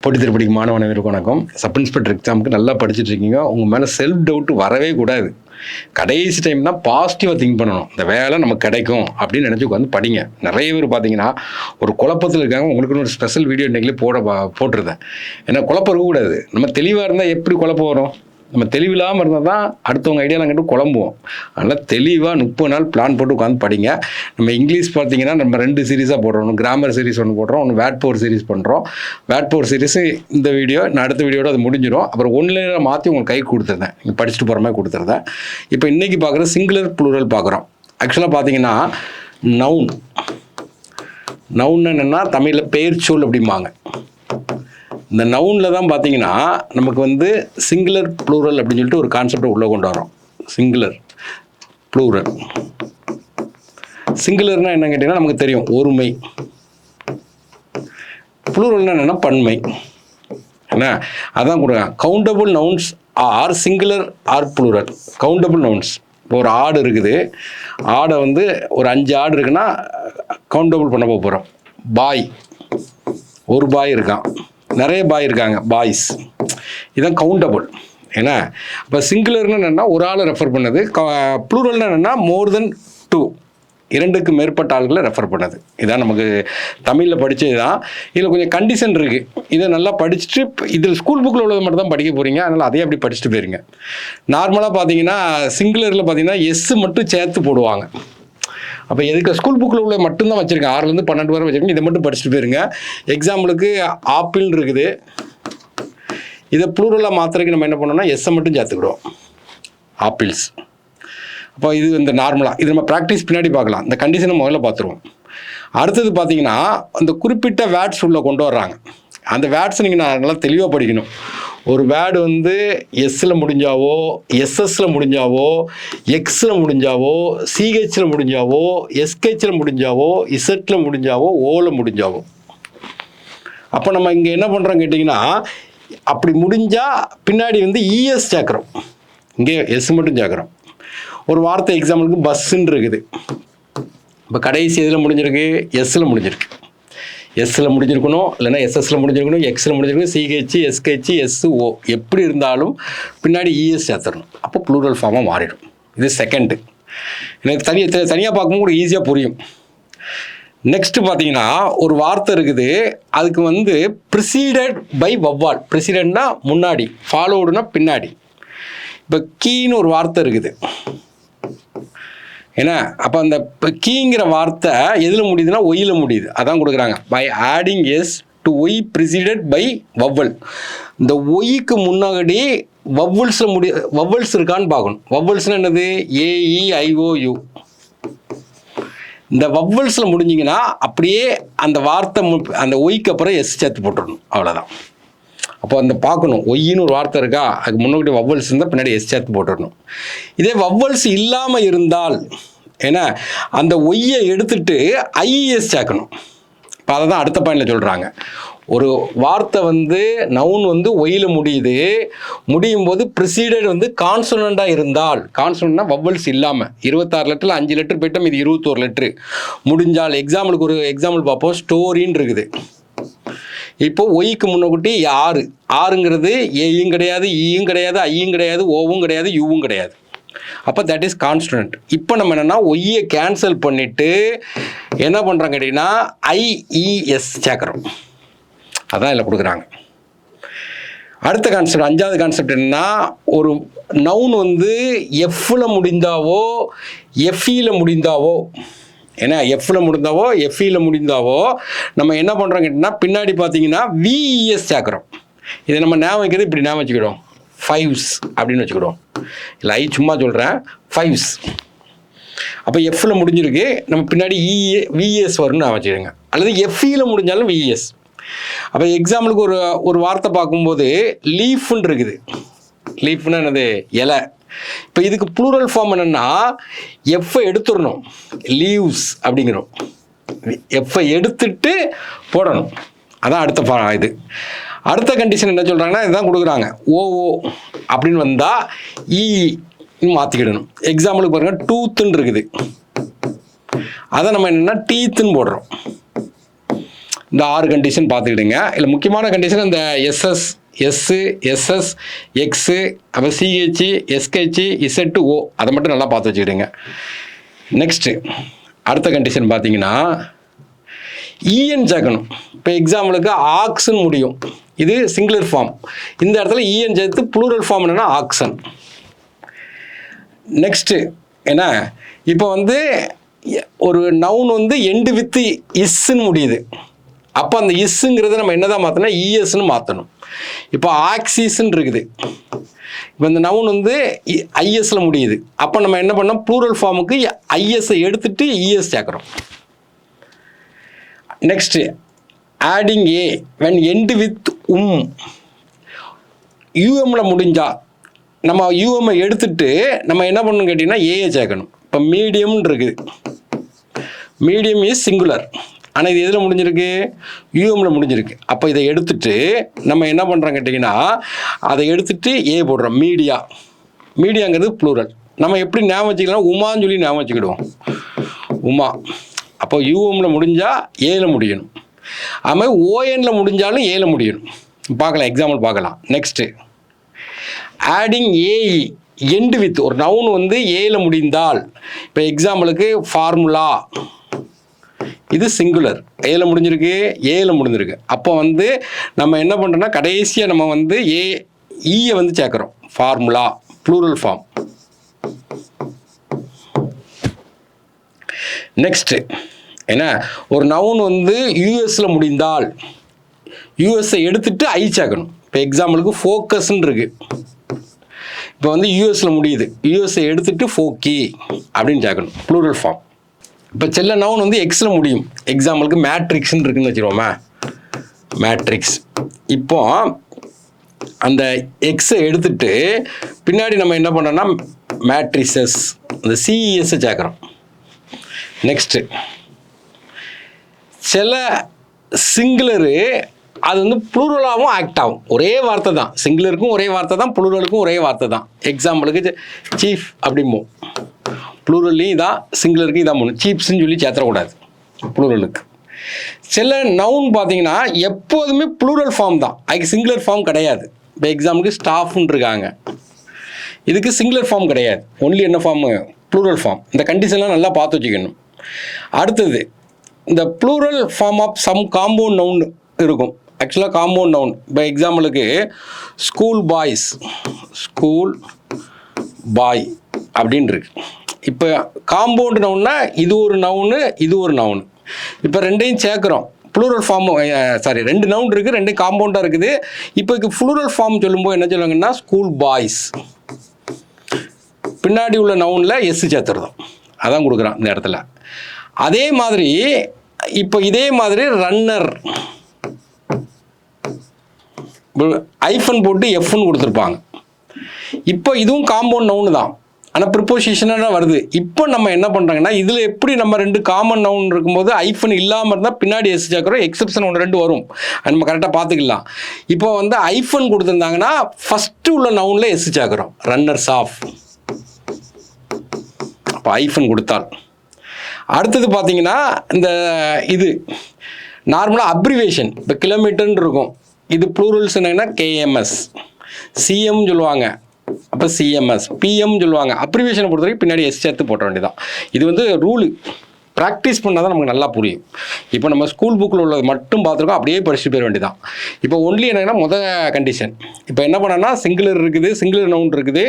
போட்டித் தேர்வு மாணவர்களுக்கு வணக்கம். சப் இன்ஸ்பெக்டர் எக்ஸாமுக்கு நல்லா படிச்சுட்டு இருக்கீங்க. உங்கள் மேலே செல்ஃப் டவுட் வரவே கூடாது. கடைசி டைம் தான் பாசிட்டிவாக திங்க் பண்ணணும். இந்த வேலை நமக்கு கிடைக்கும் அப்படின்னு நினச்சி உட்காந்து படிங்க. நிறைய பேர் பார்த்தீங்கன்னா ஒரு குழப்பத்தில் இருக்காங்க. உங்களுக்குன்னு ஒரு ஸ்பெஷல் வீடியோ இன்றைக்கி போட்டிருந்தேன். ஏன்னா குழப்பம் இருக்கக்கூடாது. நம்ம தெளிவாக இருந்தால் எப்படி குழப்பம் வரும்? நம்ம தெளிவில்லாமல் இருந்தால் தான் அடுத்தவங்க ஐடியாலாம் கேட்டு குழம்புவோம். அதனால் தெளிவாக 30 நாள் பிளான் போட்டு உட்காந்து படிங்க. நம்ம இங்கிலீஷ் பார்த்தீங்கன்னா நம்ம 2 சீரீஸாக போடுறோம். ஒன்று கிராமர் சீரிஸ் ஒன்று போடுறோம், ஒன்று வேட் பவர் சீரிஸ் பண்ணுறோம். வேட் பவர் சீரிஸ் இந்த வீடியோ நான் அடுத்த வீடியோட அது முடிஞ்சிடும். அப்புறம் ஒன்றில் மாற்றி உங்களுக்கு கை கொடுத்துருந்தேன், நீங்கள் படிச்சுட்டு போகிற மாதிரி கொடுத்துருந்தேன். இப்போ இன்றைக்கி பார்க்குற சிங்குலர் ப்ளூரல் பார்க்குறோம். ஆக்சுவலாக பார்த்தீங்கன்னா நவுன் என்னென்னா தமிழில் பெயர் சொல் அப்படிம்பாங்க. இந்த நவுனில் தான் பார்த்தீங்கன்னா நமக்கு வந்து சிங்குலர் ப்ளூரல் அப்படின்னு சொல்லிட்டு ஒரு கான்செப்டை உள்ளே கொண்டு வரோம். Singular plural. சிங்குலர்னால் என்ன கேட்டிங்கன்னா நமக்கு தெரியும், ஒருமை. ப்ளூரல்னால் என்னென்னா பன்மை. என்ன அதான் கொடுங்க. Countable nouns are singular or plural. Countable nouns. இப்போ ஒரு ஆடு இருக்குது. ஆடை வந்து ஒரு 5 ஆடு இருக்குன்னா கவுண்டபுள் பண்ண போகிறோம். பாய், ஒரு பாய் இருக்கான், நிறைய பாய் இருக்காங்க, பாய்ஸ். இதுதான் கவுண்டபுள். ஏன்னா இப்போ சிங்குலர்னு என்னென்னா ஒரு ஆளை ரெஃபர் பண்ணது. ப்ளூரல்னு என்னென்னா மோர் தென் 2, 2க்கு மேற்பட்ட ஆள்களை ரெஃபர் பண்ணது. இதான் நமக்கு தமிழில் படித்தது தான். இதில் கொஞ்சம் கண்டிஷன் இருக்குது. இதை நல்லா படிச்சுட்டு இதில் ஸ்கூல் புக்கில் உள்ளது மட்டும் தான் படிக்க போகிறீங்க. அதனால் அதே அப்படி படிச்சுட்டு போயிருங்க. நார்மலாக பார்த்தீங்கன்னா சிங்குலரில் பார்த்தீங்கன்னா எஸ்ஸு மட்டும் சேர்த்து போடுவாங்க. அப்போ எதுக்கு ஸ்கூல் புக்கில் உள்ள மட்டும்தான் வச்சுருக்கேன். 6லேருந்து 12 வரை வச்சுருக்கேன். இதை மட்டும் படிச்சுட்டு போயிருங்க. எக்ஸாம்பிளுக்கு ஆப்பிள் இருக்குது. இதை ப்ளூரலாக மாத்திரைக்கு நம்ம என்ன பண்ணோம்னா எஸ்ஸை மட்டும் சேர்த்துக்கிடுவோம், ஆப்பிள்ஸ். அப்போ இது இந்த நார்மலாக இது நம்ம ப்ராக்டிஸ் பின்னாடி பார்க்கலாம். இந்த கண்டிஷனை முதல்ல பார்த்துருவோம். அடுத்தது பார்த்தீங்கன்னா அந்த குறிப்பிட்ட வேர்ட்ஸ் உள்ளே கொண்டு வர்றாங்க. அந்த வேர்ட்ஸ் நீங்கள் நல்லா தெளிவாக படிக்கணும். ஒரு வேர்டு வந்து எஸ்ஸில் முடிஞ்சாவோ, எஸ்எஸ்ஸில் முடிஞ்சாவோ, எக்ஸில் முடிஞ்சாவோ, சிஹெச்சில் முடிஞ்சாவோ, எஸ்கெச்சில் முடிஞ்சாவோ, இசட்டில் முடிஞ்சாவோ, ஓவில் முடிஞ்சாவோ. அப்போ நம்ம இங்கே என்ன பண்ணுறோம் கேட்டிங்கன்னா, அப்படி முடிஞ்சால் பின்னாடி வந்து இஎஸ் சேர்க்குறோம். இங்கே எஸ் மட்டும் சேர்க்குறோம். ஒரு வார்த்தை எக்ஸாம்பிளுக்கு பஸ்ஸுன்னு இருக்குது. இப்போ கடைசி எதில் முடிஞ்சிருக்கு? எஸ்ஸில் முடிஞ்சிருக்கு. எஸ்ஸில் முடிஞ்சிருக்கணும், இல்லைனா எஸ்எஸ்ஸில் முடிஞ்சிருக்கணும், எக்ஸில் முடிஞ்சிருக்கணும், சிஹெச், எஸ்கெச், எஸ்ஓ எப்படி இருந்தாலும் பின்னாடி இஎஸ் சேர்த்துடணும். அப்போ ப்ளூரல் ஃபார்மாக மாறிடும். இது செகண்டு. எனக்கு தனியாக பார்க்கும்போது ஈஸியாக புரியும். நெக்ஸ்ட்டு பார்த்தீங்கன்னா ஒரு வார்த்தை இருக்குது. அதுக்கு வந்து ப்ரிசீடட் பை வவ்வால். ப்ரிசீடட்னா முன்னாடி, ஃபாலோடுனா பின்னாடி. இப்போ கீன்னு ஒரு வார்த்தை இருக்குது. ஏன்னா அப்போ அந்த கீங்கிற வார்த்தை எதில் முடியுதுன்னா ஒய்யில் முடியுது. அதான் கொடுக்குறாங்க. By adding s to y preceded by vowel. இந்த ஒய்க்கு முன்னாடி வவ்வல்ஸ் இருக்கான்னு பார்க்கணும். வவ்வல்ஸ்னால் என்னது? AEIOU. இந்த வவ்வல்ஸில் முடிஞ்சிங்கன்னா அப்படியே அந்த வார்த்தை அந்த ஒய்க்கு அப்புறம் எஸ் சேர்த்து போட்டுடணும். அவ்வளோதான். அப்போ அந்த பார்க்கணும், ஒய்ன்னு ஒரு வார்த்தை இருக்கா, அதுக்கு முன்னாடி வவ்வல்ஸ் இருந்தால் பின்னாடி எஸ் சேர்த்து போட்டுடணும். இதே வவ்வல்ஸ் இல்லாமல் இருந்தால் ஏன்னா அந்த ஒய்யை எடுத்துட்டு ஐஎஸ் சேர்க்கணும். இப்போ அதை தான் அடுத்த பாயிண்டில் சொல்கிறாங்க. ஒரு வார்த்தை வந்து நவுன் வந்து ஒய்யில் முடியும் போது ப்ரிசீடட் வந்து கான்சனண்ட்டாக இருந்தால், கான்சனண்ட்னா வவ்வல்ஸ் இல்லாமல் 26 லெட்டரில் 5 லெட்டர் போயிட்டோம், இது 21 லெட்ரு முடிஞ்சால். எக்ஸாம்பிளுக்கு ஒரு எக்ஸாம்பிள் பார்ப்போம். ஸ்டோரின்னு இருக்குது. இப்போ ஒய்க்கு முன்னக்கூட்டி ஆறுங்கிறது ஏயும் கிடையாது, ஈயும் கிடையாது, ஐயும் கிடையாது, ஓவும் கிடையாது, யூவும் கிடையாது. அப்போ தட் இஸ் கான்ஸ்டன்ட். இப்போ நம்ம என்னென்னா ஒய்யை கேன்சல் பண்ணிவிட்டு என்ன பண்ணுறோம் கேட்டிங்கன்னா IES சேர்க்குறோம். அதான் இதில் கொடுக்குறாங்க. அடுத்த கான்செப்ட், 5வது கான்செப்ட் என்னென்னா ஒரு நவுன் வந்து எஃப்பில் முடிந்தாவோ எஃப்இயில் முடிந்தாவோ, ஏன்னா எஃப்பில் முடிந்தாவோ எஃப்இயில் முடிந்தாவோ நம்ம என்ன பண்ணுறோம் கேட்டிங்கன்னா பின்னாடி பார்த்தீங்கன்னா VES சேர்க்குறோம். இதை நம்ம ஞாபகம் வைக்கிறது இப்படி ஞாபகம் வச்சுக்கிடுவோம், 5s அப்படின்னு வச்சுக்கிடுவோம். இல்லை சும்மா சொல்கிறேன், 5s. அப்போ எஃப்பில் முடிஞ்சிருக்கு, நம்ம பின்னாடி VES வரும்னு நான் வச்சுக்கோங்க. அல்லது எஃப்இயில் முடிஞ்சாலும் VES. அப்போ எக்ஸாம்பிளுக்கு ஒரு வார்த்தை பார்க்கும்போது லீஃப்னு இருக்குது. லீஃப்னா என்னது? இலை. இப்போ இதுக்கு ப்ளூரல் ஃபார்ம் என்னென்னா எஃப்பை எடுத்துடணும், லீவ்ஸ் அப்படிங்கிறோம். எஃப்பை எடுத்துட்டு போடணும். அதான் அடுத்த இது. அடுத்த கண்டிஷன் என்ன சொல்கிறாங்கன்னா இதுதான் கொடுக்குறாங்க. ஓஓ அப்படின்னு வந்தால் மாற்றிக்கிடணும். எக்ஸாம்பிளுக்கு பாருங்கள், டூத்துன்னு இருக்குது. அதை நம்ம என்னென்னா டீத்துன்னு போடுறோம். இந்த 6 கண்டிஷன் பார்த்துக்கிடுங்க. இல்லை முக்கியமான கண்டிஷன் இந்த எஸ்எஸ், எஸ்ஸு, எஸ்எஸ், எக்ஸு, அப்புறம் சிஹெச், எஸ்கெச், இசட்டு, ஓ, அதை மட்டும் நல்லா பார்த்து வச்சுக்கிடுங்க. நெக்ஸ்ட்டு அடுத்த கண்டிஷன் பார்த்தீங்கன்னா இஎன் சேர்க்கணும். இப்போ எக்ஸாம்பிளுக்கு ஆக்ஸன் முடியும், இது சிங்குலர் ஃபார்ம். இந்த இடத்துல இஎன் சேர்த்து ப்ளூரல் ஃபார்ம் என்னன்னா ஆக்சன். நெக்ஸ்ட்டு ஏன்னா இப்போ வந்து ஒரு நவுன் வந்து எண்டு வித் இஸ்ன்னு முடியுது. அப்போ அந்த இஸ்ஸுங்கிறத நம்ம என்னதான் மாற்றணும், இஎஸ்ன்னு மாற்றணும். இப்போ ஆக்சிஸ்ன்னு இருக்குது. இப்போ இந்த நவுன் வந்து ஐஎஸ்ல முடியுது. அப்போ நம்ம என்ன பண்ணோம், ப்ளூரல் ஃபார்முக்கு ஐஎஸ்ஸை எடுத்துட்டு இஎஸ் சேர்க்குறோம். Next adding A when end with யூஎம்ல முடிஞ்சா நம்ம யூஎம்ஐ எடுத்துட்டு நம்ம என்ன பண்ணணும் கேட்டிங்கன்னா ஏஐ சேர்க்கணும். இப்போ மீடியம்னு இருக்குது, மீடியம் இஸ் சிங்குலர், ஆனால் இது எதில் முடிஞ்சிருக்கு, யூஎம்ல முடிஞ்சிருக்கு. அப்போ இதை எடுத்துட்டு நம்ம என்ன பண்ணுறோம் கேட்டிங்கன்னா அதை எடுத்துட்டு ஏ போடுறோம். மீடியா, மீடியாங்கிறது ப்ளூரல். நம்ம எப்படி ஞாபகம் வச்சுக்கலாம், உமான்னு சொல்லி ஞாபகம் வச்சுக்கிடுவோம், உமா. அப்போ யூஎம்ல முடிஞ்சால் ஏல முடியணும், அதுமாதிரி ஓஎன்ல முடிஞ்சாலும் ஏல முடியணும். பார்க்கலாம், எக்ஸாம்பிள் பார்க்கலாம். Next adding ae end with ஒரு நவுன் வந்து ஏல முடிந்தால், இப்போ எக்ஸாம்பிளுக்கு ஃபார்முலா, இது சிங்குலர், ஏல முடிஞ்சிருக்கு, ஏல முடிஞ்சிருக்கு. அப்போ வந்து நம்ம என்ன பண்ணுறோம்னா கடைசியாக நம்ம வந்து ஈயை வந்து சேர்க்குறோம். Formula plural form. நெக்ஸ்ட்டு ஏன்னா ஒரு நவுன் வந்து யூஎஸ்ல முடிந்தால் யூஎஸ்ஐ எடுத்துட்டு ஐ சேர்க்கணும். இப்போ எக்ஸாம்பிளுக்கு ஃபோக்கஸ்ன்னு இருக்கு, இப்போ வந்து யூஎஸ்ல முடியுது, யூஎஸ்ஐ எடுத்துட்டு ஃபோக்கி அப்படின்னு சேர்க்கணும், ப்ளூரல் ஃபார்ம். இப்போ சில நவுன் வந்து எக்ஸ்ல முடியும், எக்ஸாம்பிளுக்கு மேட்ரிக்ஸ்ன்னு இருக்குன்னு வச்சுருவோமா, மேட்ரிக்ஸ். இப்போ அந்த எக்ஸை எடுத்துட்டு பின்னாடி நம்ம என்ன பண்ணுறோம்னா மேட்ரிசஸ், அந்த சிஇஎஸ்ஸை சேர்க்குறோம். நெக்ஸ்ட்டு சில சிங்குலரு அது வந்து ப்ளூரலாகவும் ஆக்ட் ஆகும். ஒரே வார்த்தை தான், சிங்குலருக்கும் ஒரே வார்த்தை தான், ப்ளூரலுக்கும் ஒரே வார்த்தை தான். எக்ஸாம்பிளுக்கு சீஃப் அப்படிம்போம், ப்ளூரல்லையும் இதான், சிங்குலருக்கும் இதான் போகணும். சீப்ஸ்ன்னு சொல்லி சேர்த்துடக்கூடாது ப்ளூரலுக்கு. சில நவுன் பார்த்தீங்கன்னா எப்போதுமே ப்ளூரல் ஃபார்ம் தான், அதுக்கு சிங்குலர் ஃபார்ம் கிடையாது. இப்போ எக்ஸாம்பிளுக்கு ஸ்டாஃப்னு இருக்காங்க, இதுக்கு சிங்குலர் ஃபார்ம் கிடையாது, ஒன்லி என்ன ஃபார்மு, ப்ளூரல் ஃபார்ம். இந்த கண்டிஷன்லாம் நல்லா பார்த்து வச்சுக்கணும். அடுத்தது இந்த plural form of some compound noun இருக்கும். ஆக்சுவலாக காம்பவுண்ட் நவுன், இப்போ எக்ஸாம்பிளுக்கு ஸ்கூல் பாய்ஸ், ஸ்கூல் பாய் அப்படின்னு இருக்கு. இப்போ காம்பவுண்ட் நவுன்னா இது ஒரு நவுனு, இது ஒரு நவுனு. இப்போ ரெண்டையும் சேர்க்குறோம், ப்ளூரல் ஃபார்ம், சாரி, 2 நவுன் இருக்குது, 2 காம்பவுண்டாக இருக்குது. இப்போ ப்ளூரல் ஃபார்ம் சொல்லும்போது என்ன சொல்லுவாங்கன்னா ஸ்கூல் பாய்ஸ், பின்னாடி உள்ள நவுனில் எஸ் சேர்த்துறதும், அதான் கொடுக்குறான் இந்த இடத்துல. அதே மாதிரி இப்போ இதே மாதிரி ரன்னர் ஐஃபன் போட்டு எஃப்னு கொடுத்துருப்பாங்க. இப்போ இதுவும் காம்பவுண்ட் நவுனு தான், ஆனால் ப்ரிப்போசிஷனாக வருது. இப்போ நம்ம என்ன பண்ணுறாங்கன்னா இதில் எப்படி நம்ம 2 காமன் நவுன் இருக்கும்போது ஐஃபன் இல்லாமல் இருந்தால் பின்னாடி எஸ் சேர்க்குறோம், எக்ஸப்ஷன் 1-2 வரும், அது நம்ம கரெக்டாக பார்த்துக்கலாம். இப்போ வந்து ஐஃபன் கொடுத்துருந்தாங்கன்னா ஃபஸ்ட்டு உள்ள நவுனில் எஸ் சேர்க்குறோம், ரன்னர்ஸ் ஆஃப். அப்போ ஐஃபன் கொடுத்தால். அடுத்தது பார்த்தீங்கன்னா இந்த இது நார்மலாக அப்ரிவேஷன், இப்போ கிலோமீட்டர்னு இருக்கும், இது ப்ளூரல்ஸ் என்னன்னா கேஎம்எஸ், சிஎம் சொல்லுவாங்க, அப்போ சிஎம்எஸ், பிஎம் சொல்லுவாங்க. அப்ரிவேஷனை பொறுத்த வரைக்கும் பின்னாடி எஸ் சேர்த்து போட்ட வேண்டியதான். இது வந்து ரூலு, ப்ராக்டிஸ் பண்ணால் தான் நமக்கு நல்லா புரியும். இப்போ நம்ம ஸ்கூல் புக்கில் உள்ளது மட்டும் பார்த்துருக்கோம், அப்படியே படிச்சுட்டு போயிட வேண்டியதான். இப்போ ஒன்லி என்னன்னா முதல் கண்டிஷன், இப்போ என்ன பண்ணோன்னா சிங்குலர் இருக்குது, சிங்குலர் நவுன் இருக்குது,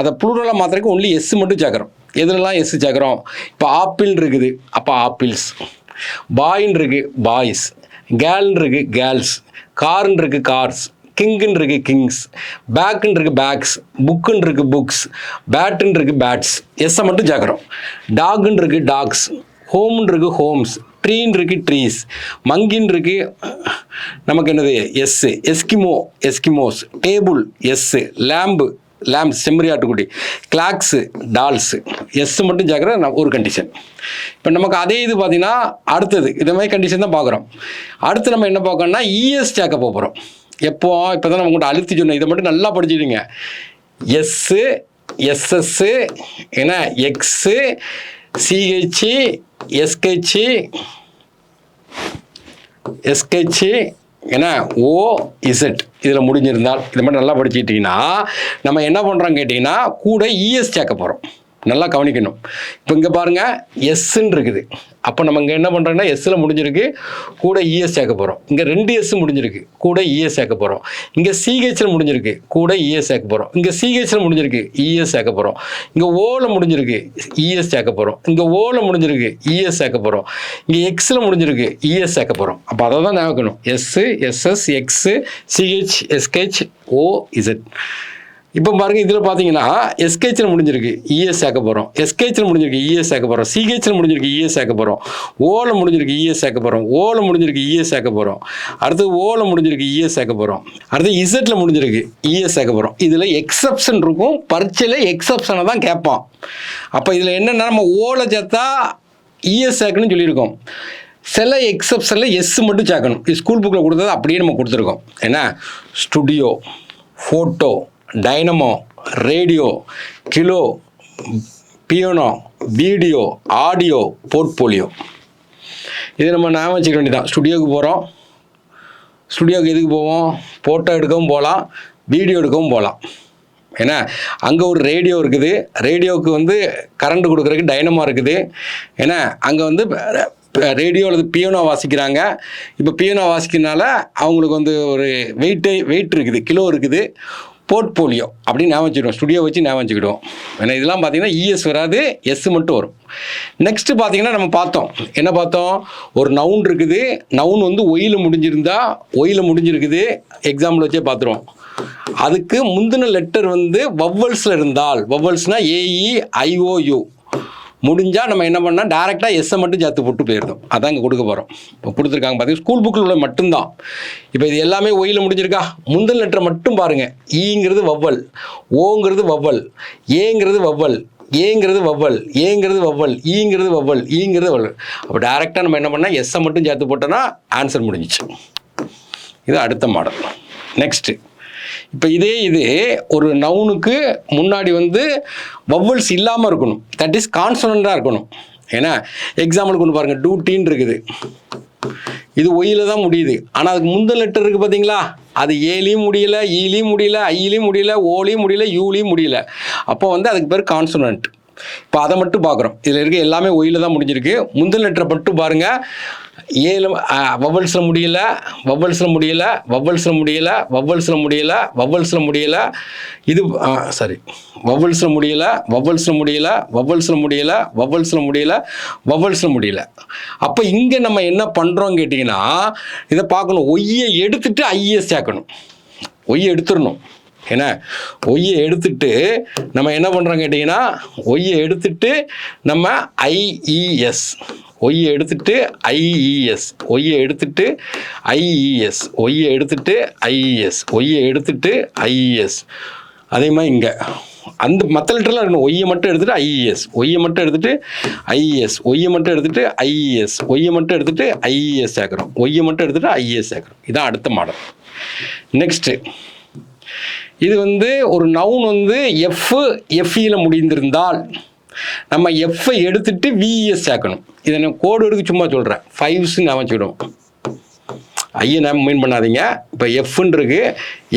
அதை ப்ளூரலாக மாத்திரக்கு ஒன்லி எஸ் மட்டும் சேர்க்குறோம். எதுலலாம் எஸ் சேர்க்குறோம், இப்போ ஆப்பிள் இருக்குது, அப்போ ஆப்பிள்ஸ், பாயின்னு இருக்குது பாய்ஸ், கேர்ள்னு இருக்குது கேர்ள்ஸ், கார்ன்னு இருக்குது கார்ஸ், கிங்குன்னு இருக்குது கிங்ஸ், பேக்குன்னு இருக்குது பேக்ஸ், புக்குன்னு இருக்குது புக்ஸ், பேட்டுன்னு இருக்குது பேட்ஸ், எஸ்ஸை மட்டும் சேர்க்குறோம். டாகுன்னு இருக்குது டாக்ஸ், ஹோம்னு இருக்குது ஹோம்ஸ், ட்ரீன்னு இருக்குது ட்ரீஸ், மங்கின்னு இருக்குது நமக்கு என்னது S, Eskimo Eskimos, table S, lamb lambs செம்மறியாட்டுக்குட்டி, கிளாக்ஸு டால்ஸு, எஸ் மட்டும் சேர்க்குற ஒரு கண்டிஷன். இப்போ நமக்கு அதே இது பார்த்தீங்கன்னா அடுத்தது இதே மாதிரி கண்டிஷன் தான் பார்க்குறோம். அடுத்து நம்ம என்ன பார்க்கணும்னா இஎஸ் சேர்க்க போகிறோம். எப்போ இப்போ தான் நம்ம உங்கள்கிட்ட அழுத்தி சொன்னோம், இதை மட்டும் நல்லா படிச்சுடுங்க. எஸ்ஸு, எஸ்எஸ்ஸு, ஏன்னா எக்ஸு, சிஹெச்சு, எஸ்கெச்சு, SH ஏன்னா OZ இதில் முடிஞ்சிருந்தால் இது மாதிரி நல்லா படிச்சுக்கிட்டிங்கன்னா நம்ம என்ன பண்ணுறோம் கேட்டிங்கன்னா கூட ES சேர்க்க போகிறோம். நல்லா கவனிக்கணும். இப்போ இங்கே பாருங்கள் எஸ்ன்னு இருக்குது. அப்போ நம்ம இங்கே என்ன பண்ணுறோம்னா எஸ்ஸில் முடிஞ்சிருக்கு கூட ES சேர்க்க போகிறோம். இங்கே 2 S முடிஞ்சிருக்கு கூட ES சேர்க்க போகிறோம். இங்கே CHல முடிஞ்சிருக்கு கூட ES சேர்க்க போகிறோம். இங்கே CHல முடிஞ்சிருக்கு ES சேர்க்க போகிறோம். இங்கே ஓவில் முடிஞ்சிருக்கு ES சேர்க்க போகிறோம். இங்கே ஓவில் முடிஞ்சிருக்கு ES சேர்க்க போகிறோம். இங்கே எக்ஸில் முடிஞ்சிருக்கு ES சேர்க்க போகிறோம். அப்போ அதை தான் ஞாபகம். S SS X CH SH OZ. இப்போ பாருங்கள் இதில் பார்த்தீங்கன்னா SKHல முடிஞ்சிருக்கு ES சேர்க்க போகிறோம். SKHல முடிஞ்சிருக்கு ES சேர்க்க போகிறோம். CHல முடிஞ்சிருக்கு ES சேர்க்க போகிறோம். ஓவில் முடிஞ்சிருக்கு ES சேர்க்க போகிறோம். ஓவில் முடிஞ்சிருக்கு ES சேர்க்க போகிறோம். அடுத்து ஓவில் முடிஞ்சிருக்கு ES சேர்க்க போகிறோம். அடுத்து இசட்டில் முடிஞ்சிருக்கு ES சேர்க்க போகிறோம். இதில் எக்ஸப்ஷன் இருக்கும். பரீட்சையில் எக்ஸப்ஷனை தான் கேட்பான். அப்போ இதில் என்னென்னா நம்ம ஓவில் சேர்த்தா ES சேர்க்கணும்னு சொல்லியிருக்கோம். சில எக்ஸப்ஷனில் எஸ் மட்டும் சேர்க்கணும். இது ஸ்கூல் புக்கில் கொடுத்தது அப்படியே நம்ம கொடுத்துருக்கோம். ஏன்னா studio, photo, dynamo, radio, kilo, piano, video, audio, portfolio. இது நம்ம ஞாபகம் வச்சுக்க வேண்டியதான். ஸ்டுடியோவுக்கு போகிறோம். ஸ்டுடியோவுக்கு எதுக்கு போவோம்? ஃபோட்டோ எடுக்கவும் போகலாம், வீடியோ எடுக்கவும் போகலாம். ஏன்னா அங்கே ஒரு ரேடியோ இருக்குது. ரேடியோவுக்கு வந்து கரண்ட் கொடுக்குறதுக்கு டைனமோ இருக்குது. ஏன்னா அங்கே வந்து ரேடியோ அல்லது பியானோ வாசிக்கிறாங்க. இப்போ பியானோ வாசிக்கிறதுனால அவங்களுக்கு வந்து ஒரு வெயிட் இருக்குது, கிலோ இருக்குது. போர்ட்போலியோ அப்படின்னு ஞாபகம் வச்சுக்கிடுவோம். ஸ்டுடியோ வச்சு ஞாபகம் வச்சுக்கிடுவோம். ஏன்னா இதெல்லாம் பார்த்தீங்கன்னா ES வராது, எஸ் மட்டும் வரும். நெக்ஸ்ட்டு பார்த்தீங்கன்னா நம்ம பார்த்தோம், என்ன பார்த்தோம்? ஒரு நவுன் இருக்குது. நவுன் வந்து ஒயில் முடிஞ்சிருந்தா ஒயில் முடிஞ்சிருக்குது. எக்ஸாம்பிள் வச்சே பார்த்துருவோம். அதுக்கு முந்தின லெட்டர் வந்து வவ்வல்ஸில் இருந்தால், வவ்வல்ஸ்னால் AEIOU முடிஞ்சால் நம்ம என்ன பண்ணால் டேரெக்டாக எஸ்ஸை மட்டும் சேர்த்து போட்டு போயிருந்தோம். அதான் இங்கே கொடுக்க போகிறோம். இப்போ கொடுத்துருக்காங்க பார்த்தீங்கன்னா ஸ்கூல் புக்கில் உள்ள மட்டும்தான். இப்போ இது எல்லாமே ஒயில் முடிஞ்சிருக்கா? முந்தின லெட்டரை மட்டும் பாருங்கள். ஈங்கிறது வவ்வல், ஓங்கிறது வவ்வல், ஏங்கிறது வவ்வல், ஏங்கிறது வவ்வல், ஏங்கிறது வவ்வல், ஈங்கிறது வவ்வல், ஈங்கிறது வவ்வல். அப்போ டேரெக்டாக நம்ம என்ன பண்ணால் எஸ்ஸை மட்டும் சேர்த்து போட்டோன்னா ஆன்சர் முடிஞ்சிச்சு. இது அடுத்த மாடல். நெக்ஸ்ட்டு இப்போ இது ஒரு நவுனுக்கு முன்னாடி வந்து வவ்வல்ஸ் இல்லாமல் இருக்கணும். தட் இஸ் கான்சனண்டாக இருக்கணும். ஏன்னா எக்ஸாம்பிளுக்கு ஒன்று பாருங்கள், டூட்டின்னு இருக்குது. இது ஒயில தான் முடியுது. ஆனால் அதுக்கு முந்தின லெட்டர் இருக்குது பார்த்தீங்களா? அது ஏலையும் முடியல, ஈலையும் முடியல, ஐலையும் முடியல, ஓலையும் முடியல, யூலையும் முடியல. அப்போ வந்து அதுக்கு பேர் கான்சனன்ட். இப்போ அதை மட்டும் பார்க்குறோம். இதில் இருக்க எல்லாமே ஒயில தான் முடிஞ்சிருக்கு. முந்தின லெட்டரை மட்டும் பாருங்கள். ஏழு வவ்வல்ஸில் முடியல, வவ்வல்ஸில் முடியல, வவ்வல்ஸில் முடியல, வவ்வல்ஸில் முடியல, வவ்வல்ஸில் முடியல. இது சாரி, வவ்வல்ஸில் முடியல, வவ்வல்ஸில் முடியல, வவ்வல்ஸில் முடியல, வவ்வல்ஸில் முடியல, வவ்வல்ஸில் முடியல. அப்போ இங்கே நம்ம என்ன பண்ணுறோம் கேட்டிங்கன்னா, இதை பார்க்கணும். ஒய்யை எடுத்துட்டு ஐஎஸ் சேர்க்கணும். ஒய்யை எடுத்துடணும். ஏன்னா ஒய்யை எடுத்துட்டு நம்ம என்ன பண்ணுறோம் கேட்டிங்கன்னா, ஒய்யை எடுத்துட்டு நம்ம IES, ஒய்யை எடுத்துட்டு IES, ஒய்யை எடுத்துட்டு IES, ஒய்யை எடுத்துட்டு IES, ஒய்யை எடுத்துட்டு IES. அதே மாதிரி இங்கே அந்த மற்ற லெட்டர்லாம் இருக்கணும். ஒய்யை மட்டும் எடுத்துகிட்டு IES, ஒய்யை மட்டும் எடுத்துகிட்டு IES, ஒய்யை மட்டும் எடுத்துகிட்டு IES, ஒய்யை மட்டும் எடுத்துகிட்டு IES சேர்க்குறோம், ஒய்யை மட்டும் எடுத்துகிட்டு IES சேர்க்குறோம். இதான் அடுத்த மாடல். நெக்ஸ்ட்டு இது வந்து ஒரு நவுன் வந்து FEயில் முடிந்திருந்தால் நம்ம எஃப்ஐ எடுத்துட்டு VES சேர்க்கணும். இதை நான் கோடு எடுக்க சும்மா சொல்கிறேன். 5 நான் வச்சுக்கிடுவோம். ஐயை நான் மீன் பண்ணாதீங்க. இப்போ எஃப்ன்னு இருக்கு.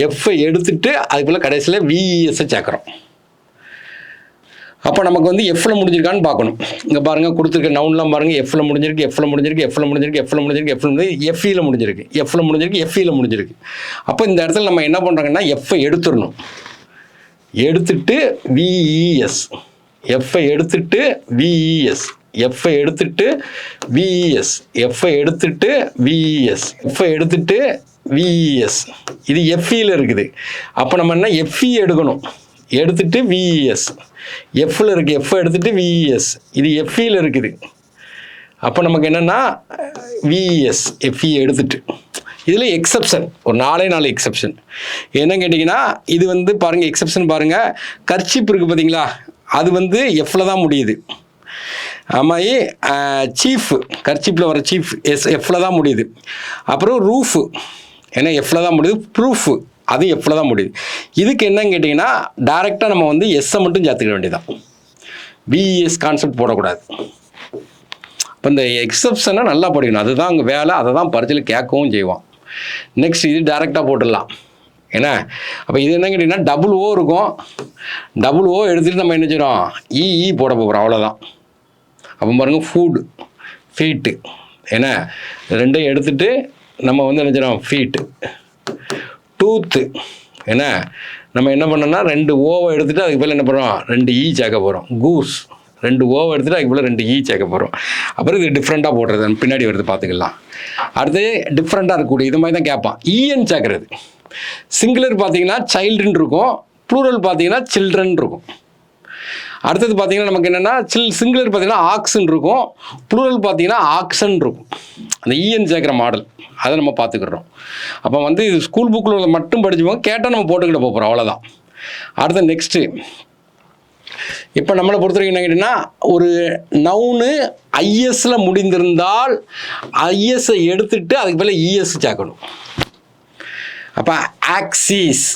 எஃப்ஐ எடுத்துட்டு அதுக்குள்ளே கடைசியில் VES சேர்க்குறோம். அப்போ நமக்கு வந்து எஃப்ல முடிஞ்சிருக்கான்னு பார்க்கணும். இங்கே பாருங்கள், கொடுத்துருக்க நவுன்லாம் பாருங்கள். எஃப்ல முடிஞ்சிருக்கு, எஃப்ல முடிஞ்சிருக்கு, எஃப்ல முடிஞ்சிருக்கு, எஃப்ல முடிஞ்சிருக்கு, எஃப்ல முடிஞ்சிருக்கு, எஃப்இயில் முடிஞ்சிருக்கு, எஃப்ல முடிஞ்சிருக்கு, எஃப்இயில் முடிஞ்சிருக்கு. அப்போ இந்த இடத்துல நம்ம என்ன பண்ணுறாங்கன்னா எஃப்ஐ எடுத்துடணும். எடுத்துட்டு VES, எஃப்ஐ எடுத்துட்டு VES, எஃப்ஐ எடுத்துட்டு VES, எஃப்ஐ எடுத்துட்டு VES, எஃப்ஐ எடுத்துட்டு VES. இது எஃப்இயில் இருக்குது. அப்போ நம்ம என்ன எஃப்இ எடுக்கணும். எடுத்துட்டு VES, எஃப்ல இருக்குது. எஃப் எடுத்துட்டு VES, இது எஃப்இயில் இருக்குது. அப்போ நமக்கு என்னென்னா VES, எஃப்இ எடுத்துட்டு. இதில் எக்ஸப்ஷன் ஒரு 4 எக்ஸப்ஷன் என்ன கேட்டிங்கன்னா, இது வந்து பாருங்கள், எக்ஸப்ஷன் பாருங்கள். கர்ச்சிப் இருக்குது பார்த்தீங்களா, அது வந்து எஃப்ல தான் முடியுது. ஆமாயி சீஃப், கர்ச்சிப்பில் வர சீஃப் எஃப்ல தான் முடியுது. அப்புறம் ரூஃபு, ஏன்னா எஃப்ல தான் முடியுது. ப்ரூஃபு, அது எஃப்ல தான் முடியுது. இதுக்கு என்னன்னு கேட்டிங்கன்னா, டைரெக்டாக நம்ம வந்து எஸ்ஸை மட்டும் சேர்த்துக்க வேண்டியதான். VES கான்செப்ட் போடக்கூடாது. இப்போ இந்த எக்ஸப்ஷனை நல்லா படிக்கணும், அதுதான் அங்கே வேலை, அதை தான் பரீட்சையில் கேட்கவும் செய்வோம். நெக்ஸ்ட் இது டைரெக்டாக போட்டுடலாம். ஏன்னா அப்போ இது என்ன கேட்டிங்கன்னா டபுள் ஓ இருக்கும், டபுள் ஓ எடுத்துகிட்டு நம்ம என்ன செய்கிறோம் இ போட போகிறோம், அவ்வளோதான். அப்போ பாருங்கள் ஃபுட் ஃபீட்டு, ஏன்னா ரெண்டையும் எடுத்துகிட்டு நம்ம வந்து என்ன செய்கிறோம் ஃபீட்டு. டூத்து, ஏன்னா நம்ம என்ன பண்ணோம்னா 2 ஓவை எடுத்துகிட்டு அதுக்கு பேர் என்ன பண்ணுறோம் 2 ஈ சேர்க்க போகிறோம். கூஸ் 2 ஓவை எடுத்துகிட்டு அதுக்கு பேர் 2 ஈ சேர்க்க போகிறோம். அப்புறம் இது டிஃப்ரெண்ட்டாக போடுறது பின்னாடி வருது பார்த்துக்கலாம். அடுத்து டிஃப்ரெண்ட்டாக இருக்கக்கூடிய இது மாதிரி தான் கேட்பான். ஈஎன் சேர்க்குறது. சிங்குலர் பார்த்தீங்கன்னா சைல்டுன்னு இருக்கும், ப்ளூரல் பார்த்தீங்கன்னா சில்ட்ரன் இருக்கும். அடுத்தது பார்த்தீங்கன்னா நமக்கு என்னென்னா சிங்குலர் பார்த்தீங்கன்னா ஆக்ஸ்ன்னு இருக்கும், ப்ளூரல் பார்த்தீங்கன்னா ஆக்ஷன் இருக்கும். அந்த இஎன் சேர்க்குற மாடல் அதை நம்ம பார்த்துக்கிறோம். அப்போ வந்து இது ஸ்கூல் புக்கில் மட்டும் படிச்சுப்போம், கேட்டால் நம்ம போட்டுக்கிட்ட போகிறோம், அவ்வளோதான். அடுத்து நெக்ஸ்ட்டு இப்போ நம்மளை பொறுத்த வரைக்கும் என்ன கேட்டிங்கன்னா ஒரு நவுனு ஐஎஸ்ஸில் முடிந்திருந்தால் ஐஎஸ்ஸை எடுத்துகிட்டு அதுக்கு மேலே இஎஸ் சேர்க்கணும். அப்போ ஆக்சிஸ்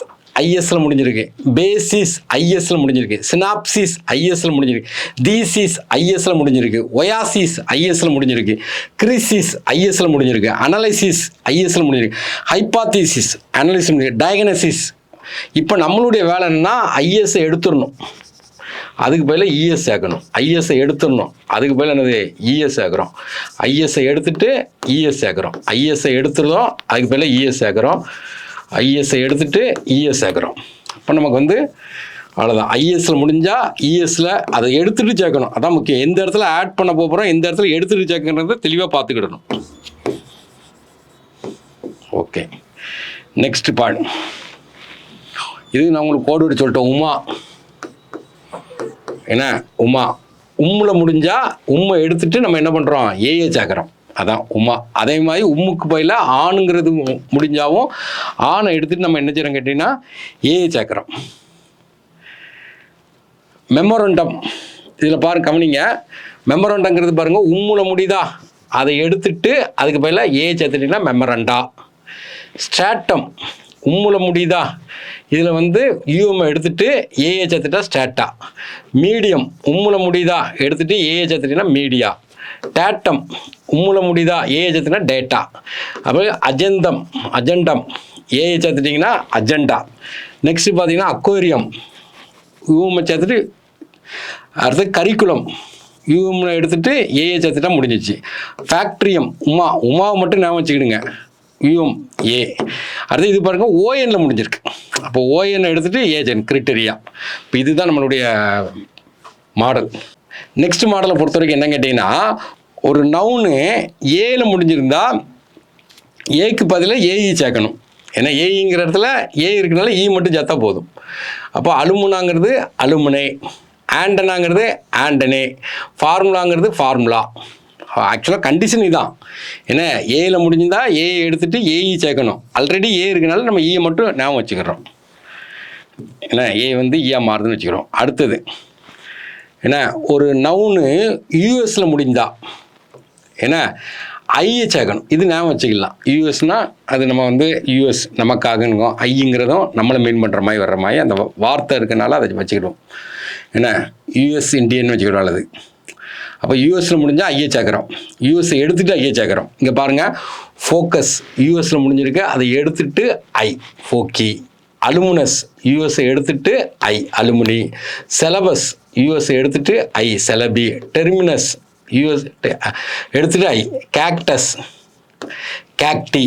ஐஎஸ்ல முடிஞ்சிருக்கு, பேசிஸ் ஐஎஸ்ல முடிஞ்சிருக்கு, சினாப்சிஸ் ஐஎஸ்ல முடிஞ்சிருக்கு, தீசிஸ் ஐஎஸ்ல முடிஞ்சிருக்கு, ஒயாசிஸ் ஐஎஸ்ல முடிஞ்சிருக்கு, கிரிசிஸ் ஐஎஸ்ல முடிஞ்சிருக்கு, அனலைசிஸ் ஐஎஸ்ல முடிஞ்சிருக்கு, ஹைபாத்தீசிஸ் அனலைசிஸ் முடிஞ்சிருக்கு, டயக்னசிஸ். இப்போ நம்மளுடைய வேலை என்னன்னா ஐஎஸ்ஸை எடுத்துடணும், அதுக்கு பதில் இஎஸ் சேர்க்கணும். ஐஎஸ்ஸை எடுத்துடணும், அதுக்கு பதில் என்னது இஎஸ் சேர்க்குறோம். ஐஎஸ்ஸை எடுத்துட்டு இஎஸ் சேர்க்குறோம், ஐஎஸ்ஸை எடுத்துடுறோம், அதுக்கு பதில் இஎஸ் சேர்க்குறோம், ஐஎஸ்ஸை எடுத்துகிட்டு இஎஸ் சேர்க்குறோம். இப்போ நமக்கு வந்து அவ்வளோதான். ஐஎஸ்சில் முடிஞ்சால் இஎஸ்சில் அதை எடுத்துகிட்டு சேர்க்கணும், அதான் முக்கியம். எந்த இடத்துல ஆட் பண்ண போகிறோம், எந்த இடத்துல எடுத்துகிட்டு சேர்க்கணுன்றதை தெளிவாக பார்த்துக்கிடணும். Okay, next part. இது நான் உங்களுக்கு கோடு விட்டு சொல்லிட்டேன். உமா, என்ன உமா, உம்மில் முடிஞ்சால் உம்மை எடுத்துகிட்டு நம்ம என்ன பண்ணுறோம் ஏஏ சேர்க்குறோம், அதான் உமா. அதே மாதிரி உம்முக்கு பதிலாக ஆணுங்கிறது முடிஞ்சாவும் ஆணை எடுத்துகிட்டு நம்ம என்ன செய்கிறோம் கேட்டிங்கன்னா ஏஏ சேர்க்குறோம். மெமோரண்டம், இதில் பாருங்க கவனிங்க, மெமோரண்டங்கிறது பாருங்கள் உம்முல முடியுதா, அதை எடுத்துட்டு அதுக்கு பதிலாக ஏ சேர்த்துட்டிங்கன்னா மெமரண்டா. ஸ்ட்ராட்டம் உம்முல முடியுதா, இதில் வந்து யூஎம் எடுத்துகிட்டு ஏஏ சேர்த்துட்டா ஸ்டாட்டா. மீடியம் உம்முல முடியுதா, எடுத்துகிட்டு ஏஏ சேர்த்துட்டிங்கன்னா மீடியா. டேட்டம் உம்முல முடியுதா, ஏஏ சேர்த்துனா டேட்டா. அப்புறம் அஜெண்டம், அஜெண்டம் ஏஏ சேர்த்துட்டிங்கன்னா அஜெண்டா. நெக்ஸ்ட்டு பார்த்தீங்கன்னா அக்வேரியம் யூஎம் சேர்த்துட்டு, அடுத்து கரிக்குலம் யூஎம் எடுத்துகிட்டு ஏஏ சேர்த்துட்டா முடிஞ்சிச்சு. ஃபேக்ட்ரியம் உமாவை மட்டும் ஞாபகம் வச்சுக்கிடுங்க, யூஎம் ஏ. அடுத்து இது பாருங்கள் ஓஎனில் முடிஞ்சிருக்கு, அப்போ ஓஎன் எடுத்துகிட்டு ஏஜென்ட் கிரிட்டரியா. இப்போ இதுதான் நம்மளுடைய மாடல். நெக்ஸ்ட் மாடலை பொறுத்த வரைக்கும் என்ன கேட்டிங்கன்னா ஒரு நவுனு ஏல முடிஞ்சிருந்தா ஏக்கு பதிலாக ஏஇ சேர்க்கணும். ஏன்னா ஏஇங்கிற இடத்துல ஏ இருக்கிறனால இ மட்டும் சேர்த்தா போதும். அப்போ அலுமுனாங்கிறது அலுமுனை, ஆண்டனாங்கிறது ஆண்டனே, ஃபார்முலாங்கிறது ஃபார்முலா. ஆக்சுவலாக கண்டிஷன் இதுதான். ஏன்னா ஏல முடிஞ்சிருந்தா ஏஐ எடுத்துகிட்டு ஏஇ சேர்க்கணும், ஆல்ரெடி ஏ இருக்கனால நம்ம ஈயை மட்டும் ஞாபகம் வச்சுக்கிறோம். ஏன்னா ஏ வந்து ஈயா மாறுதுன்னு வச்சுக்கிறோம். அடுத்தது ஏன்னா ஒரு நவுனு யூஎஸில் முடிந்தா ஏன்னா ஐயை சேர்க்கணும், இது ஞாபகம் வச்சுக்கலாம். யூஎஸ்னால் அது நம்ம வந்து யூஎஸ் நமக்காகங்க, ஐங்கிறதும் நம்மளை மீன் பண்ணுற மாதிரி வர்ற மாதிரி அந்த வார்த்தை இருக்கனால அதை வச்சுக்கிடுவோம். ஏன்னா யூஎஸ் இந்தியன் வச்சுக்கிடுவோம். அது அப்போ யூஎஸில் முடிஞ்சால் ஐயை சேர்க்குறோம், யூஎஸ்ஸை எடுத்துகிட்டு ஐயை சேர்க்குறோம். இங்கே பாருங்கள் ஃபோக்கஸ் யூஎஸில் முடிஞ்சிருக்கு, அதை எடுத்துகிட்டு ஐ ஃபோக்கி. அலுமினஸ் யூஎஸ்ஸை எடுத்துகிட்டு ஐ அலுமினி. செலபஸ் யூஎஸ்ஸை எடுத்துகிட்டு ஐ செலபி. டெர்மினஸ் யூஎஸ் எடுத்துகிட்டு I cactus cacti.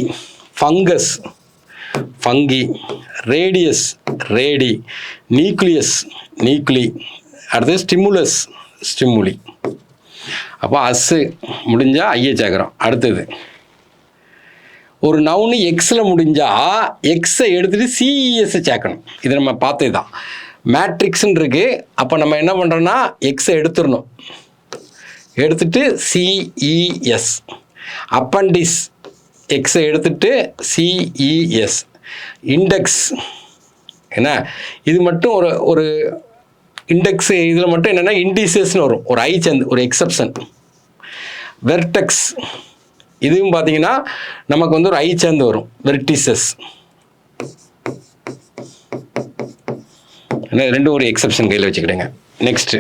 Fungus fungi. Radius radii. Nucleus nuclei. அடுத்தது ஸ்டிமுலஸ் ஸ்டிமுலி. அப்போ அஸ்ஸு முடிஞ்சால் ஐயை சேர்க்குறோம். அடுத்தது ஒரு நவுனு எக்ஸில் முடிஞ்சால் எக்ஸை எடுத்துகிட்டு சிஇஎஸ்ஸை சேர்க்கணும். இது நம்ம பார்த்தது தான். மேட்ரிக்ஸ்ன்னு இருக்குது, அப்போ நம்ம என்ன பண்ணுறோன்னா எக்ஸை எடுத்துடணும், எடுத்துட்டு சிஇஎஸ். அப்பண்டிஸ் எக்ஸை எடுத்துட்டு சிஇஎஸ். இண்டெக்ஸ் என்ன, இது மட்டும் ஒரு இண்டெக்ஸ், இதில் மட்டும் என்னென்னா இண்டிசஸ்ன்னு வரும், ஒரு ஐ சேர்ந்து ஒரு எக்ஸப்ஷன். வெர்டெக்ஸ் இதுவும் பார்த்தீங்கன்னா நமக்கு வந்து ஒரு ஐ சேர்ந்து வரும், வெர்டிசஸ். ரெண்டும் ஒரு எக்ஸப்ஷன் கையில் வச்சுக்கிடுங்க. நெக்ஸ்ட்டு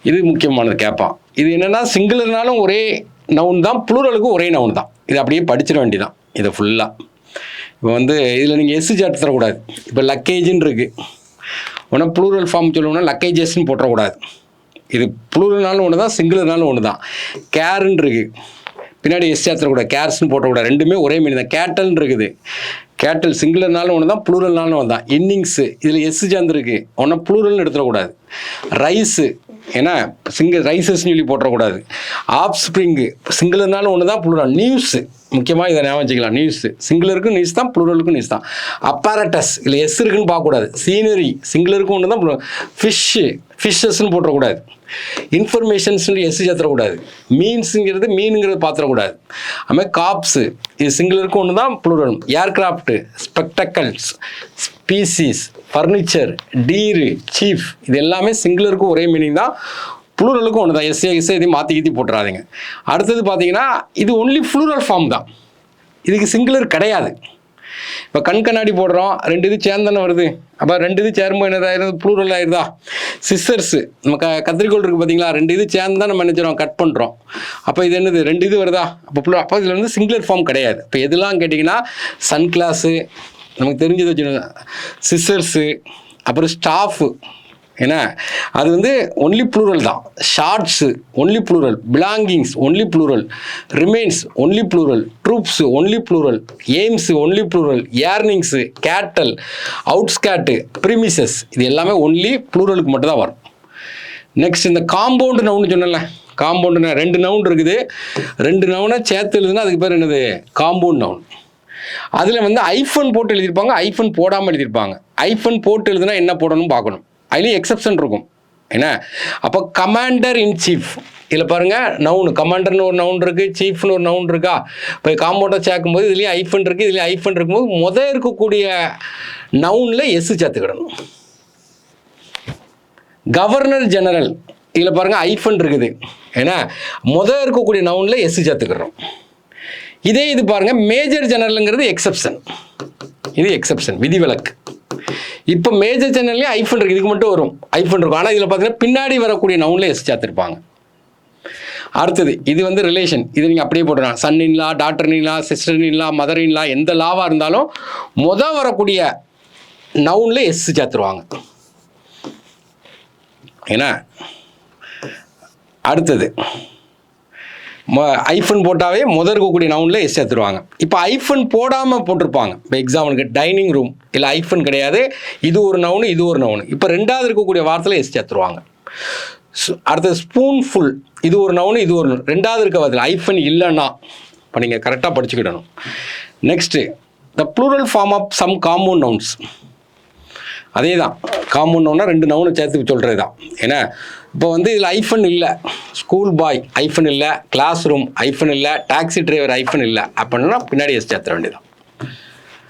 இது முக்கியமானது கேட்பான். இது என்னென்னா சிங்குலர்னாலும் ஒரே நவுன் தான், ப்ளூரலுக்கும் ஒரே நவுன் தான். இது அப்படியே படிச்சிட வேண்டியதான் இதை ஃபுல்லாக. இப்போ வந்து இதில் நீங்கள் எஸ் சேர்த்து தரக்கூடாது. இப்போ லக்கேஜுன்னு இருக்குது, உடனே ப்ளூரல் ஃபார்ம் சொல்லணும்னா லக்கேஜஸ்ன்னு போட்டக்கூடாது. இது ப்ளூரல்னாலும் ஒன்று தான், சிங்குலர்னாலும் ஒன்று தான். கேருன்னு இருக்குது, பின்னாடி எஸ் சேர்த்துக்கூடாது, கேர்ஸ்ன்னு போட்டக்கூடாது. ரெண்டுமே ஒரே மீனிங் தான். கேட்டல்னு இருக்குது, கேட்டல் சிங்குலர்னாலும் ஒன்று தான், ப்ளூரல்னாலும் ஒன்று தான். இன்னிங்ஸு இதில் எஸ் சேர்ந்துருக்கு, ஒன்றா ப்ளூரல்னு எடுத்துடக்கூடாது. ரைஸு ஏன்னா ரைசஸ்ன்னு சொல்லி போட்டக்கூடாது. ஆப் ஸ்ப்ரிங்கு சிங்குலர்னாலும் ஒன்று தான், ப்ளூரல். நியூஸு முக்கியமாக இதை ஞாபகம் வச்சுக்கலாம். நியூஸு சிங்குலருக்கும் நியூஸ் தான், ப்ளூரலுக்கும் நியூஸ் தான். அப்பாரட்டஸ் இல்லை எஸ் இருக்குன்னு பார்க்கக்கூடாது. சீனரி சிங்குலருக்கும் ஒன்று தான், ஃபிஷ்ஷு ஃபிஷ்ஷஸ்ன்னு போட்டக்கூடாது. இன்ஃபர்மேஷன்ஸ்னு எஸ் சேர்த்துடக்கூடாது. மீன்ஸுங்கிறது மீனுங்கிறது பார்த்துடக்கூடாது. அதுமாதிரி காப்ஸு இது சிங்குலருக்கும் ஒன்று தான், plural. Aircraft, spectacles, species, furniture, deer, sheep இது எல்லாமே சிங்குலருக்கும் ஒரே மீனிங் தான், ப்ளூரலுக்கும் ஒன்று தான். எஸ்ஏ இதையும் மாற்றி கீத்தி போட்டுறாதீங்க. அடுத்தது பார்த்தீங்கன்னா இது ஒன்லி ப்ளூரல் ஃபார்ம் தான், இதுக்கு சிங்குலர் கிடையாது. இப்போ கண்ணாடி போடுறோம், 2 இது சேர்ந்தானே வருது. அப்போ 2 இது சேரும்போது என்னதாயிருது, ப்ளூரல் ஆயிருதா. சிஸ்டர்ஸு நம்ம கத்திரிக்கோள் இருக்குது பார்த்தீங்களா, 2 இது சேர்ந்து தான் நம்ம நினைச்சிடறோம், கட் பண்ணுறோம். அப்போ இது என்னது, 2 இது வருதா, அப்போ இதில் வந்து சிங்குலர் ஃபார்ம் கிடையாது. இப்போ எதுலாம் கேட்டிங்கன்னா சன் கிளாஸு நமக்கு தெரிஞ்சது வச்சுக்கோங்க, சிஸ்டர்ஸு, அப்புறம் ஸ்டாஃபு, ஏன்னா அது வந்து ஒன்லி ப்ளூரல் தான். Shorts only plural, belongings only plural, remains only plural, troops only plural, aims only plural, earnings, cattle, outskirts, premises இது எல்லாமே ஒன்லி ப்ளூரலுக்கு மட்டும் தான் வரும். நெக்ஸ்ட் இந்த காம்பவுண்டு நவுன்னு சொன்னல, காம்பவுண்டுனா 2 நவுன் இருக்குது, 2 நவுனை சேர்த்து எழுதுனா அதுக்கு பேர் என்னது, காம்பவுண்ட் நவுன். அதில் வந்து ஐஃபன் போட்டு எழுதியிருப்பாங்க, ஐஃபன் போடாமல் எழுதியிருப்பாங்க. ஐஃபன் போட்டு எழுதுனா என்ன போடணும் பார்க்கணும், அதுலேயும் எக்ஸப்ஷன் இருக்கும். ஏன்னா அப்போ கமாண்டர் இன் சீஃப் இதில் பாருங்கள், நவுன் கமாண்டர்னு ஒரு நவுன் இருக்குது, சீஃப்னு ஒரு நவுன் இருக்கா. இப்போ காம்பவுண்டை சேர்க்கும்போது இதுலேயும் ஐஃபன் இருக்குது, இதுலேயும் ஐஃபன் இருக்கும்போது இருக்கக்கூடிய நவுனில் எஸ் சேர்த்துக்கிடணும். கவர்னர் ஜெனரல் இதில் பாருங்கள் ஐஃபன் இருக்குது, ஏன்னா இருக்கக்கூடிய நவுனில் எஸ் சேர்த்துக்கிறோம். இதே இது பாருங்கள் மேஜர் ஜெனரலுங்கிறது எக்ஸப்ஷன், இது எக்ஸப்ஷன் விதிவிலக்கு. இப்போ மேஜர் ஜெனரல்லே ஐஃபன் இருக்குது, இதுக்கு மட்டும் வரும் ஐஃபன் இருக்கும். ஆனால் இதில் பார்த்தீங்கன்னா பின்னாடி வரக்கூடிய நவுனில் எஸ் சேர்த்துருப்பாங்க. அடுத்தது இது வந்து ரிலேஷன், இது நீங்கள் அப்படியே போட்டுருங்க. Son in law, daughter in-law, sister in law, mother in law எந்த லாவாக இருந்தாலும் வரக்கூடிய நவுனில் எஸ் சேர்த்துருவாங்க. ஏன்னா அடுத்தது ஐஃபன் போட்டாவே இருக்கக்கூடிய நவுனில் எஸ் சேர்த்துருவாங்க. இப்போ ஐஃபன் போடாமல் போட்டிருப்பாங்க. இப்போ எக்ஸாம்பிளுக்கு டைனிங் ரூம் இல்லை ஐஃபன் கிடையாது, இது ஒரு நவுனு இது ஒரு நவுனு. இப்போ 2வது இருக்கக்கூடிய வார்த்தையில் எஸ் சேர்த்துருவாங்க. அடுத்தது ஸ்பூன் ஃபுல் இது ஒரு நவுனு இது ஒரு 2வது இருக்க வார்த்தையில் ஐஃபன் இல்லைன்னா இப்போ நீங்கள் கரெக்டாக படிச்சுக்கிடணும். Next the plural form of some compound nouns, அதே தான் காம்பவுண்ட் நவுன்னா 2 நவுனை சேர்த்து சொல்கிறது தான். ஏன்னா இப்போ வந்து இதில் ஐஃபன் இல்லை, ஸ்கூல் பாய் ஐஃபன் இல்லை, கிளாஸ் ரூம் ஐஃபன் இல்லை, டாக்ஸி டிரைவர் ஐஃபன் இல்லை அப்படின்னா பின்னாடி எஸ் சேர்த்துற வேண்டியதான்.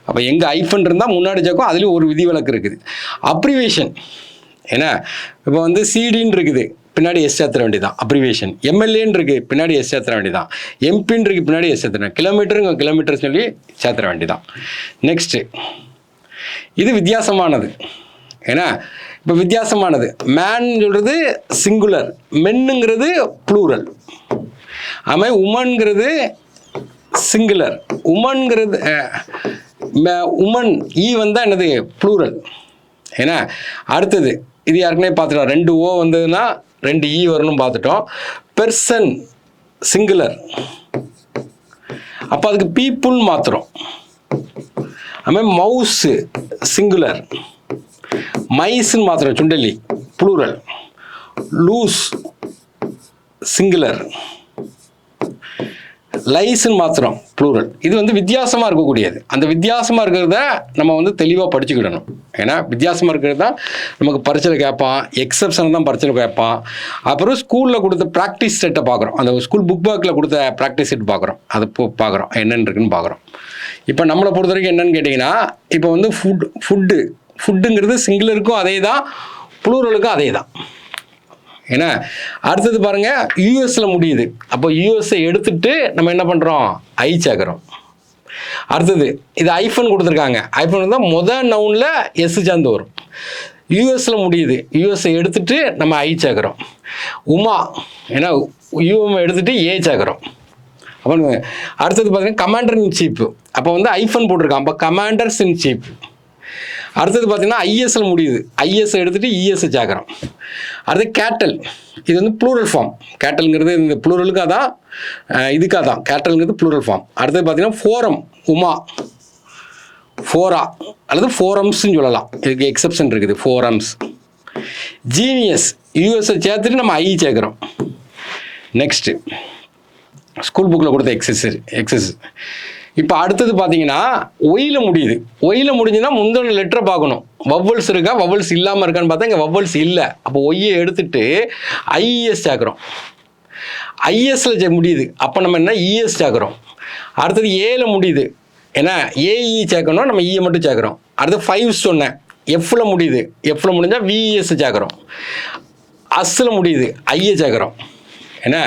அப்போ எங்கே ஐஃபன் இருந்தால் முன்னாடி சேர்க்கும், அதுலேயும் ஒரு விதிவிலக்கு இருக்குது. அப்ரிவேஷன், ஏன்னா இப்போ வந்து சிடின்னு இருக்குது, பின்னாடி எஸ் சேர்த்துற வேண்டியதான் அப்ரிவேஷன். எம்எல்ஏன்னு இருக்குது, பின்னாடி எஸ் சேர்த்துற வேண்டியதான். எம்பின்னு இருக்குது, பின்னாடி எஸ் சேர்த்துற. கிலோமீட்டர் சொல்லி சேர்த்துற வேண்டியதான். நெக்ஸ்ட்டு இது வித்தியாசமானது, ஏன்னா இப்போ வித்தியாசமானது மேன் சொல்கிறது சிங்குலர், மென்னுங்கிறது ப்ளூரல். அதுமாதிரி உமன்கிறது சிங்குலர், உமன்கிறது உமன் ஈ வந்தால் என்னது ப்ளூரல். ஏன்னா அடுத்தது இது யாருக்குனே பார்த்துட்டோம், 2 ஓ வந்ததுன்னா 2 ஈ வரணும் பார்த்துட்டோம். பெர்சன் சிங்குலர், அப்போ அதுக்கு பீப்புள் மாற்றுறோம். அதுமாதிரி மவுஸு சிங்குலர், மைஸ்ன்னு மாத்திரம் சுண்டலி ப்ளூரல், லூஸ் சிங்குலர், லைஸ்ன்னு மாத்திரம் ப்ளூரல். இது வந்து வித்தியாசமாக இருக்கக்கூடியது. அந்த வித்தியாசமாக இருக்கிறத நம்ம வந்து தெளிவாக படிச்சுக்கிடணும். ஏன்னா வித்தியாசமாக இருக்கிறது தான் நமக்கு பரீட்சையில் கேட்பான், எக்ஸப்ஷன் தான் பரீட்சையில் கேட்பான். அப்புறம் ஸ்கூலில் கொடுத்த ப்ராக்டிஸ் செட்டை பார்க்குறோம், அந்த ஸ்கூல் புக் பேக்கில் கொடுத்த ப்ராக்டிஸ் செட் பார்க்குறோம், அதை பார்க்குறோம் என்னென்னு இருக்குன்னு பார்க்குறோம். இப்போ நம்மளை பொறுத்த வரைக்கும் என்னென்னு கேட்டிங்கன்னா, இப்போ வந்து ஃபுட்டுங்கிறது சிங்குலருக்கும் அதே தான், ப்ளூரலுக்கும் அதே தான். ஏன்னா அடுத்தது பாருங்கள் யூஎஸில் முடியுது, அப்போ யூஎஸ்ஐ எடுத்துகிட்டு நம்ம என்ன பண்ணுறோம், ஐ சேர்க்குறோம். அடுத்தது இது ஐஃபன் கொடுத்துருக்காங்க, ஐஃபன் தான் நவுனில் எஸ் சேர்ந்து வரும். யூஎஸில் முடியுது. யூஎஸ்ஐ எடுத்துகிட்டு நம்ம ஐ சேர்க்குறோம். உமா ஏன்னா யூஎம் எடுத்துகிட்டு ஏ சேர்க்குறோம். அப்போ அடுத்தது பார்த்தீங்கன்னா கமாண்டர் இன் சீஃப். அப்போ வந்து ஐஃபன் போட்டிருக்கான். அப்போ கமாண்டர்ஸ் இன் சீஃப். அடுத்தது பார்த்தீங்கன்னா ஐஎஸ்எல் முடியுது. ஐஎஸ் எடுத்துகிட்டு இஎஸ் சேர்க்குறோம். அடுத்து கேட்டல். இது வந்து ப்ளூரல் ஃபார்ம். கேட்டல்ங்கிறது இந்த ப்ளூரலுக்காக தான், இதுக்காக தான். கேட்டல்ங்கிறது ப்ளூரல் ஃபார்ம். அடுத்தது பார்த்தீங்கன்னா ஃபோரம். உமா ஃபோரா அல்லது ஃபோரம்ஸ்ன்னு சொல்லலாம். இதுக்கு எக்ஸப்ஷன் இருக்குது. ஃபோரம்ஸ். ஜீனியஸ் யூஎஸ்ஐ சேர்த்துட்டு நம்ம ஐ சேர்க்குறோம். நெக்ஸ்ட்டு ஸ்கூல் புக்கில் கொடுத்த எக்ஸஸ். இப்போ அடுத்தது பார்த்தீங்கன்னா ஒயில் முடியுது. ஒயில் முடிஞ்சுன்னா முந்தின லெட்டரை பார்க்கணும். வவ்வல்ஸ் இருக்கா, வவ்வல்ஸ் இல்லாமல் இருக்கான்னு பார்த்தா இங்கே வவ்வல்ஸ் இல்லை. அப்போ ஒய்யை எடுத்துட்டு ஐஎஸ் சேர்க்குறோம். ஐஎஸ்ல முடியுது. அப்போ நம்ம என்ன இஎஸ் சேர்க்குறோம். அடுத்தது ஏல முடியுது. ஏன்னா ஏஇ சேர்க்கணும், நம்ம இஏ மட்டும் சேர்க்குறோம். அடுத்து 5 சொன்னேன். எஃப்ல முடியுது. எஃப்ல முடிஞ்சால் விஇஎஸ் சேர்க்குறோம். அஸ்ஸில் முடியுது. ஐஏ சேர்க்குறோம். ஏன்னா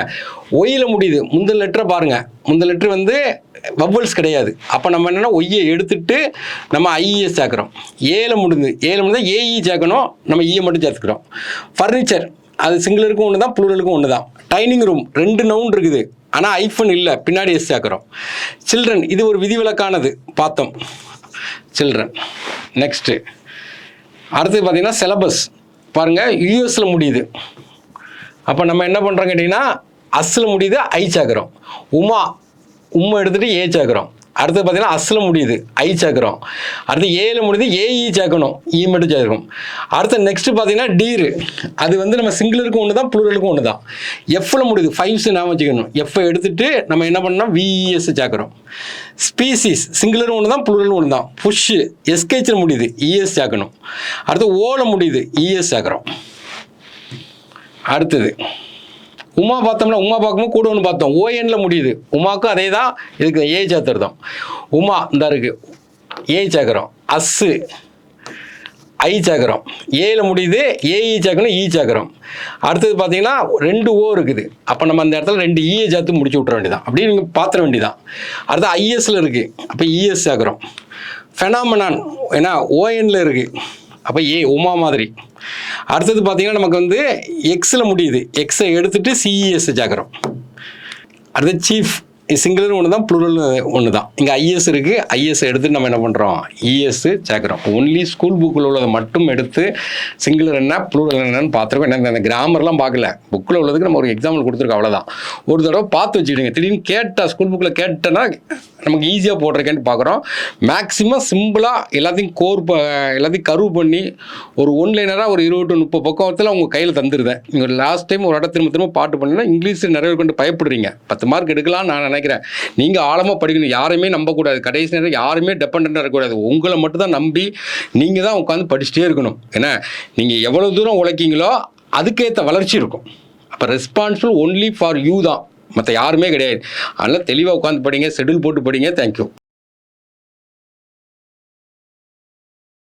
ஒய்யில் முடியுது. முந்தின லெட்டரை பாருங்கள். முந்தின லெட்ரு வந்து வவ்வல்ஸ் கிடையாது. அப்போ நம்ம என்னென்னா ஒய்யை எடுத்துட்டு நம்ம ஐஇஎஸ் சேர்க்குறோம். ஏல முடிஞ்சால் ஏஇ சேர்க்கணும், நம்ம இஏ மட்டும் சேர்த்துக்கிறோம். ஃபர்னிச்சர் அது சிங்கிளருக்கும் ஒன்று தான், ப்ளூரலுக்கும் ஒன்று தான். டைனிங் ரூம் 2 நவுன் இருக்குது, ஆனால் ஐஃபன் இல்லை, பின்னாடி எஸ் சேர்க்குறோம். சில்ட்ரன் இது ஒரு விதிவிலக்கானது பார்த்தோம். சில்ட்ரன். நெக்ஸ்ட்டு அடுத்தது பார்த்தீங்கன்னா சிலபஸ் பாருங்கள். யூஎஸில் முடியுது. அப்போ நம்ம என்ன பண்ணுறோம் கேட்டிங்கன்னா அஸ்ஸில் முடியுது, ஐ சேர்க்குறோம். உமா எடுத்துகிட்டு ஏ சேர்க்குறோம். அடுத்தது பார்த்தீங்கன்னா அஸ்ஸில் முடியுது, ஐ சேர்க்குறோம். அடுத்து ஏல முடியுது, ஏஇ சேர்க்கணும், இ மட்டும் சேர்க்கணும். அடுத்து நெக்ஸ்ட்டு பார்த்தீங்கன்னா டீரு. அது வந்து நம்ம சிங்கிளருக்கும் ஒன்று தான், ப்ளூரலுக்கும் ஒன்று தான். எஃப்ல முடியுது. 5 நாம் வச்சுக்கணும். எஃப்ஐ எடுத்துகிட்டு நம்ம என்ன பண்ணோம், விஇஎஸ் சேர்க்குறோம். ஸ்பீசிஸ் சிங்கிளரும் ஒன்று தான், ப்ளூரலும் ஒன்று தான். புஷ்ஷு எஸ்கேச்சில் முடியுது, இஎஸ் சேர்க்கணும். அடுத்து ஓல முடியுது, இஎஸ் சேர்க்குறோம். அடுத்தது உமா பார்த்தோம்னா உமா பார்க்கும்போது கூட ஒன்று பார்த்தோம். ஓஎன்ல முடியுது. உமாவுக்கும் அதே தான், இதுக்கு ஏ சேர்த்துருந்தோம். உமா இந்த இருக்குது, ஏ சேர்க்குறோம். அஸ்ஸு ஐ சேர்க்குறோம். ஏல முடியுது, ஏஇ சேர்க்கணும், இ சேர்க்குறோம். அடுத்தது பார்த்தீங்கன்னா 2 ஓ இருக்குது. அப்போ நம்ம அந்த இடத்துல 2 இஏ சேர்த்து முடிச்சு விட்ற வேண்டியதான். அப்படியே நீங்கள் பார்த்துட வேண்டியதான். அடுத்து ஐஎஸ்ல இருக்குது. அப்போ இஎஸ் சேர்க்குறோம். ஃபெனாமனான் ஏன்னா ஓஎன்ல இருக்குது. அப்போ ஏ உமா மாதிரி. அடுத்தது பார்த்தீங்கன்னா நமக்கு வந்து எக்ஸில் முடியுது. எக்ஸை எடுத்துகிட்டு சிஇஎஸ் சேர்க்குறோம். அடுத்து சீஃப் சிங்கிளர் ஒன்று தான், ப்ளூரல் ஒன்று தான். இங்கே ஐஎஸ் இருக்குது. ஐஎஸ் எடுத்து நம்ம என்ன பண்ணுறோம், இஎஸ் சேர்க்குறோம். ஒன்லி ஸ்கூல் புக்கில் உள்ளதை மட்டும் எடுத்து சிங்கிளர் என்ன ப்ளூரல் என்னன்னு பார்த்துருக்கோம். என்ன அந்த கிராமர்லாம் பார்க்கல. புக்கில் உள்ளதுக்கு நம்ம ஒரு எக்ஸாம்பிள் கொடுத்துருக்கோம், அவ்வளோதான். ஒரு தடவை பார்த்து வச்சுக்கிடுங்க. திடீர்னு கேட்டால் ஸ்கூல் புக்கில் கேட்டேன்னா நமக்கு ஈஸியாக போடுறக்கேன்னு பார்க்குறோம். மேக்ஸிமம் சிம்பிளாக எல்லாத்தையும் எல்லாத்தையும் கர்வ் பண்ணி ஒரு ஒன்லைனராக ஒரு 20 to 30 பக்கத்தில் உங்கள் கையில் தந்துருந்தேன். நீங்கள் லாஸ்ட் டைம் ஒரு இடத்துல திரும்ப பாட்டு பண்ணினா இங்கிலீஷில் நிறைய கொண்டு பயப்படுறீங்க. 10 மார்க் எடுக்கலாம்னு நான் நினைக்கிறேன். நீங்கள் ஆழமாக படிக்கணும். யாரையுமே நம்பக்கூடாது. கடைசி நேரம் யாருமே டெபெண்டாக இருக்கக்கூடாது. உங்களை மட்டும் தான் நம்பி நீங்கள் தான் உட்காந்து படிச்சுட்டே இருக்கணும். ஏன்னா நீங்கள் எவ்வளோ தூரம் உழைக்கீங்களோ அதுக்கேற்ற வளர்ச்சி இருக்கும். அப்போ ரெஸ்பான்சிபிள் ஒன்லி ஃபார் யூ தான், மற்ற யாருமே கிடையாது. அதனால் தெளிவாக உட்காந்து படிங்க, ஷெட்யூல் போட்டு படிங்க. தேங்க்யூ.